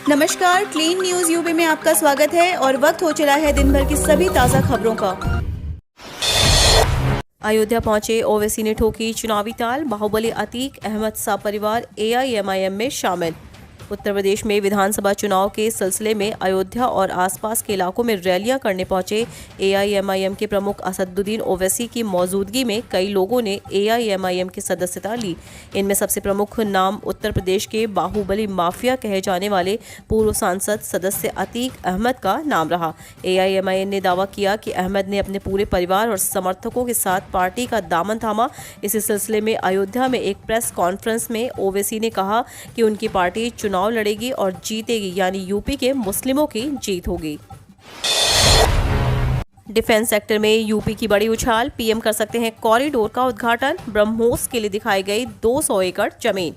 नमस्कार, clean news UP में आपका स्वागत है और वक्त हो चला है दिन भर की सभी ताज़ा खबरों का। अयोध्या पहुंचे ओवैसी ने ठोकी चुनावी ताल, बाहुबली अतीक अहमद सपरिवार एआईएमआईएम में शामिल। उत्तर प्रदेश में विधानसभा चुनाव के सिलसिले में अयोध्या और आसपास के इलाकों में रैलियां करने पहुंचे एआईएमआईएम के प्रमुख असदुद्दीन ओवैसी की मौजूदगी में कई लोगों ने एआईएमआईएम की सदस्यता ली। इनमें सबसे प्रमुख नाम उत्तर प्रदेश के बाहुबली माफिया कहे जाने वाले पूर्व सांसद सदस्य अतीक अहमद का नाम रहा। एआईएमआईएम ने दावा किया कि अहमद ने अपने पूरे परिवार और समर्थकों के साथ पार्टी का दामन थामा। इसी सिलसिले में अयोध्या में एक प्रेस कॉन्फ्रेंस में ओवैसी ने कहा कि उनकी पार्टी चुनाव लड़ेगी और जीतेगी, यानी यूपी के मुस्लिमों की जीत होगी। डिफेंस सेक्टर में यूपी की बड़ी उछाल, पीएम कर सकते हैं कॉरिडोर का उद्घाटन। ब्रह्मोस के लिए दिखाई गई 200 एकड़ जमीन।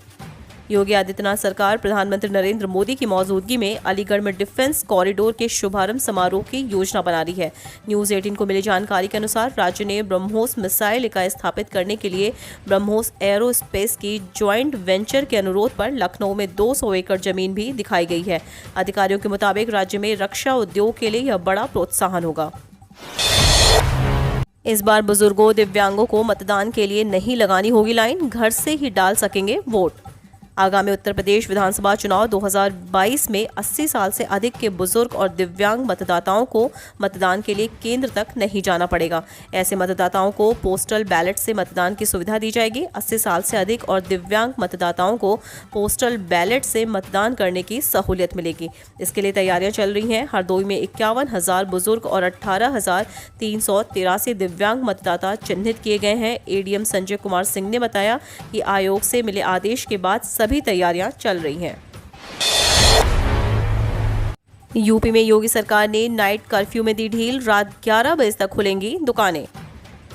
योगी आदित्यनाथ सरकार प्रधानमंत्री नरेंद्र मोदी की मौजूदगी में अलीगढ़ में डिफेंस कॉरिडोर के शुभारंभ समारोह की योजना बना रही है। न्यूज 18 को मिली जानकारी के अनुसार राज्य ने ब्रह्मोस मिसाइल इकाई स्थापित करने के लिए ब्रह्मोस एरोस्पेस की ज्वाइंट वेंचर के अनुरोध पर लखनऊ में 200 एकड़ जमीन भी दिखाई गई है। अधिकारियों के मुताबिक राज्य में रक्षा उद्योग के लिए यह बड़ा प्रोत्साहन होगा। इस बार बुजुर्गों, दिव्यांगों को मतदान के लिए नहीं लगानी होगी लाइन, घर से ही डाल सकेंगे वोट। आगामी उत्तर प्रदेश विधानसभा चुनाव 2022 में 80 साल से अधिक के बुजुर्ग और दिव्यांग मतदाताओं को मतदान के लिए केंद्र तक नहीं जाना पड़ेगा। ऐसे मतदाताओं को पोस्टल बैलेट से मतदान की सुविधा दी जाएगी। 80 साल से अधिक और दिव्यांग मतदाताओं को पोस्टल बैलेट से मतदान करने की सहूलियत मिलेगी। इसके लिए तैयारियां चल रही हैं। हरदोई में 51,000 बुजुर्ग और 18,383 दिव्यांग मतदाता चिन्हित किए गए हैं। एडीएम संजय कुमार सिंह ने बताया कि आयोग से मिले आदेश के बाद सभी तैयारियां चल रही हैं। यूपी में योगी सरकार ने नाइट कर्फ्यू में दी ढील, रात 11 बजे तक खुलेंगी दुकानें।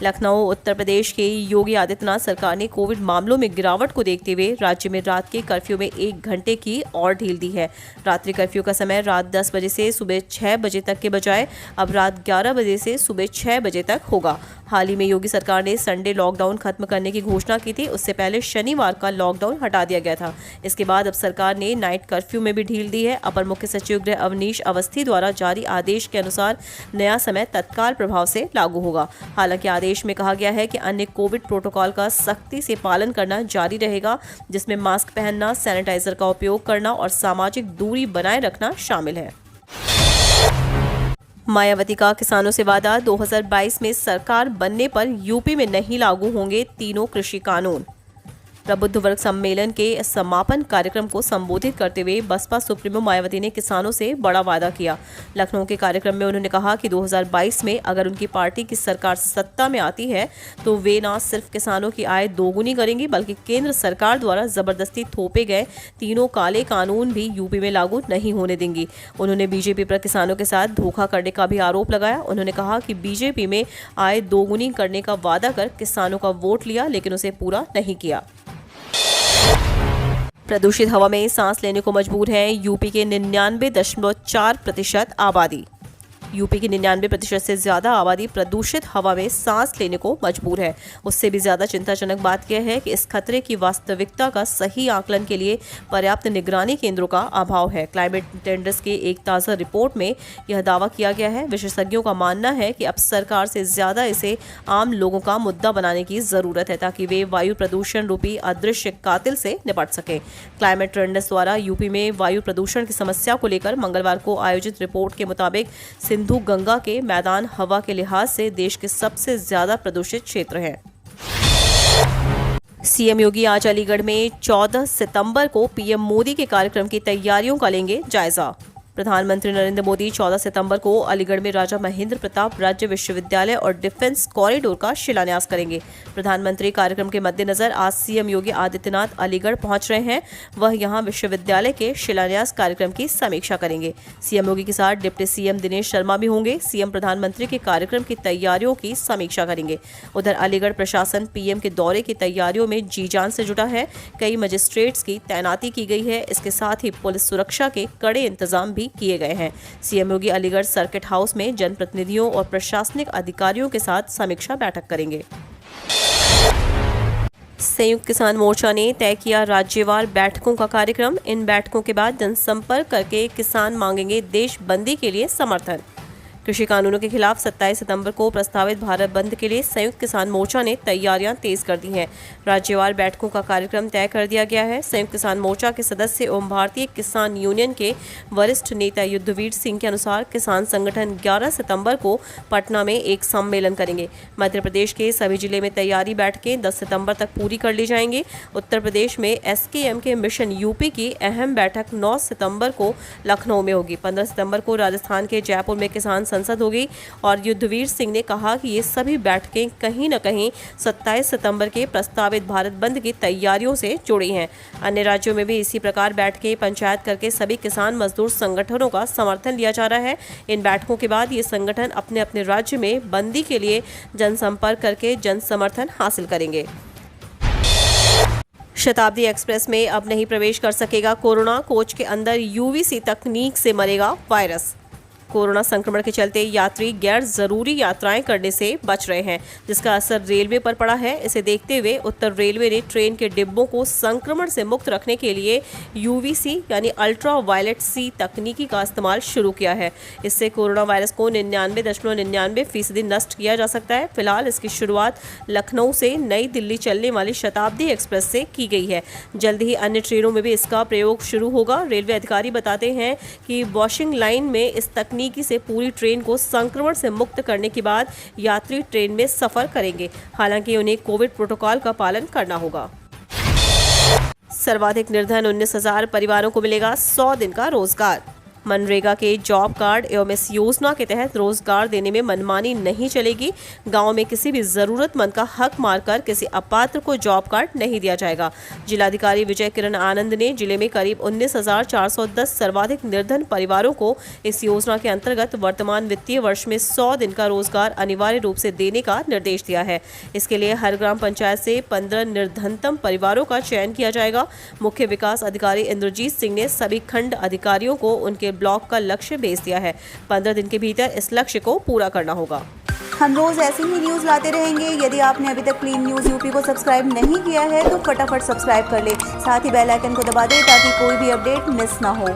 लखनऊ उत्तर प्रदेश के योगी आदित्यनाथ सरकार ने कोविड मामलों में गिरावट को देखते हुए राज्य में रात के कर्फ्यू में 1 घंटे की और ढील दी है। रात्रि कर्फ्यू का समय रात 10 बजे से सुबह 6 बजे तक के बजाय अब रात 11 बजे से सुबह 6 बजे तक होगा। हाल ही में योगी सरकार ने संडे लॉकडाउन खत्म करने की घोषणा की थी। उससे पहले शनिवार का लॉकडाउन हटा दिया गया था। इसके बाद अब सरकार ने नाइट कर्फ्यू में भी ढील दी है। अपर मुख्य सचिव गृह अवनीश अवस्थी द्वारा जारी आदेश के अनुसार नया समय तत्काल प्रभाव से लागू होगा। हालांकि आदेश में कहा गया है कि अन्य कोविड प्रोटोकॉल का सख्ती से पालन करना जारी रहेगा, जिसमें मास्क पहनना, सैनिटाइजर का उपयोग करना और सामाजिक दूरी बनाए रखना शामिल है। मायावती का किसानों से वादा, 2022 में सरकार बनने पर यूपी में नहीं लागू होंगे तीनों कृषि कानून। प्रबुद्ध वर्ग सम्मेलन के समापन कार्यक्रम को संबोधित करते हुए बसपा सुप्रीमो मायावती ने किसानों से बड़ा वादा किया। लखनऊ के कार्यक्रम में उन्होंने कहा कि 2022 में अगर उनकी पार्टी की सरकार सत्ता में आती है तो वे न सिर्फ किसानों की आय दोगुनी करेंगी, बल्कि केंद्र सरकार द्वारा जबरदस्ती थोपे गए तीनों काले कानून भी यूपी में लागू नहीं होने देंगी। उन्होंने बीजेपी पर किसानों के साथ धोखा करने का भी आरोप लगाया। उन्होंने कहा कि बीजेपी में आय दोगुनी करने का वादा कर किसानों का वोट लिया, लेकिन उसे पूरा नहीं किया। प्रदूषित हवा में सांस लेने को मजबूर है यूपी के 99.4% आबादी। यूपी की 99% से ज्यादा आबादी प्रदूषित हवा में सांस लेने को मजबूर है। उससे भी ज्यादा चिंताजनक बात यह है कि इस खतरे की वास्तविकता का सही आकलन के लिए पर्याप्त निगरानी केंद्रों का अभाव है। क्लाइमेट टेंडर्स की एक ताज़ा रिपोर्ट में यह दावा किया गया है। विशेषज्ञों का मानना है कि अब सरकार से ज्यादा इसे आम लोगों का मुद्दा बनाने की जरूरत है, ताकि वे वायु प्रदूषण रूपी अदृश्य कातिल से निपट सके। क्लाइमेट टेंडर्स द्वारा यूपी में वायु प्रदूषण की समस्या को लेकर मंगलवार को आयोजित रिपोर्ट के मुताबिक सिंधु गंगा के मैदान हवा के लिहाज से देश के सबसे ज्यादा प्रदूषित क्षेत्र हैं। सीएम योगी आज अलीगढ़ में 14 सितंबर को पीएम मोदी के कार्यक्रम की तैयारियों का लेंगे जायजा। प्रधानमंत्री नरेंद्र मोदी 14 सितंबर को अलीगढ़ में राजा महेंद्र प्रताप राज्य विश्वविद्यालय और डिफेंस कॉरिडोर का शिलान्यास करेंगे। प्रधानमंत्री कार्यक्रम के मद्देनजर आज सीएम योगी आदित्यनाथ अलीगढ़ पहुंच रहे हैं। वह यहां विश्वविद्यालय के शिलान्यास कार्यक्रम की समीक्षा करेंगे। सीएम योगी के साथ डिप्टी सीएम दिनेश शर्मा भी होंगे। सीएम प्रधानमंत्री के कार्यक्रम की तैयारियों की समीक्षा करेंगे। उधर अलीगढ़ प्रशासन पीएम के दौरे की तैयारियों में जी जान से जुटा है। कई मजिस्ट्रेट्स की तैनाती की गई है। इसके साथ ही पुलिस सुरक्षा के कड़े इंतजाम भी किए गए हैं। सीएम योगी अलीगढ़ सर्किट हाउस में जनप्रतिनिधियों और प्रशासनिक अधिकारियों के साथ समीक्षा बैठक करेंगे। संयुक्त किसान मोर्चा ने तय किया राज्यवार बैठकों का कार्यक्रम। इन बैठकों के बाद जनसंपर्क करके किसान मांगेंगे देश बंदी के लिए समर्थन। कृषि कानूनों के खिलाफ 27 सितंबर को प्रस्तावित भारत बंद के लिए संयुक्त किसान मोर्चा ने तैयारियां तेज कर दी हैं। राज्यवार बैठकों का कार्यक्रम तय कर दिया गया है। संयुक्त किसान मोर्चा के सदस्य एवं भारतीय किसान यूनियन के वरिष्ठ नेता युद्धवीर सिंह के अनुसार किसान संगठन 11 सितंबर को पटना में एक सम्मेलन करेंगे। मध्य प्रदेश के सभी जिले में तैयारी बैठकें 10 सितंबर तक पूरी कर ली जाएंगी। उत्तर प्रदेश में एसकेएम के मिशन यूपी की अहम बैठक 9 सितंबर को लखनऊ में होगी। 15 सितंबर को राजस्थान के जयपुर में किसान संसद होगी और युद्धवीर सिंह ने कहा कि ये सभी बैठकें कहीं न कहीं 27 सितंबर के प्रस्तावित भारत बंद की तैयारियों से जुड़ी हैं। अन्य राज्यों में भी इसी प्रकार बैठकें पंचायत करके सभी किसान मजदूर संगठनों का समर्थन लिया जा रहा है। इन बैठकों के बाद ये संगठन अपने अपने राज्य में बंदी के लिए जनसंपर्क करके जन समर्थन हासिल करेंगे। शताब्दी एक्सप्रेस में अब नहीं प्रवेश कर सकेगा कोरोना। कोच के अंदर यूवीसी तकनीक से मरेगा वायरस। कोरोना संक्रमण के चलते यात्री गैर जरूरी यात्राएं करने से बच रहे हैं, जिसका असर रेलवे पर पड़ा है। इसे देखते हुए उत्तर रेलवे ने ट्रेन के डिब्बों को संक्रमण से मुक्त रखने के लिए यूवीसी यानी अल्ट्रा वायलेट सी तकनीकी का इस्तेमाल शुरू किया है। इससे कोरोना वायरस को 99.99% नष्ट किया जा सकता है। फिलहाल इसकी शुरुआत लखनऊ से नई दिल्ली चलने वाली शताब्दी एक्सप्रेस से की गई है। जल्द ही अन्य ट्रेनों में भी इसका प्रयोग शुरू होगा। रेलवे अधिकारी बताते हैं कि वॉशिंग लाइन में इस तकनीकी से पूरी ट्रेन को संक्रमण से मुक्त करने के बाद यात्री ट्रेन में सफर करेंगे। हालांकि उन्हें कोविड प्रोटोकॉल का पालन करना होगा। सर्वाधिक निर्धन 19,000 परिवारों को मिलेगा 100 दिन का रोजगार। मनरेगा के जॉब कार्ड एवं इस योजना के तहत रोजगार देने में मनमानी नहीं चलेगी। गांव में किसी भी जरूरतमंद का हक मारकर किसी अपात्र को जॉब कार्ड नहीं दिया जाएगा। जिलाधिकारी विजय किरण आनंद ने जिले में करीब 19,410 सर्वाधिक निर्धन परिवारों को इस योजना के अंतर्गत वर्तमान वित्तीय वर्ष में 100 दिन का रोजगार अनिवार्य रूप से देने का निर्देश दिया है। इसके लिए हर ग्राम पंचायत से 15 निर्धनतम परिवारों का चयन किया जाएगा। मुख्य विकास अधिकारी इंद्रजीत सिंह ने सभी खंड अधिकारियों को उनके ब्लॉक का लक्ष्य भेज दिया है। 15 दिन के भीतर इस लक्ष्य को पूरा करना होगा। हम रोज ऐसी ही न्यूज़ लाते रहेंगे। यदि आपने अभी तक क्लीन न्यूज़ यूपी को सब्सक्राइब नहीं किया है तो फटाफट सब्सक्राइब कर ले। साथ ही बेल आइकन को दबा दें ताकि कोई भी अपडेट मिस ना हो।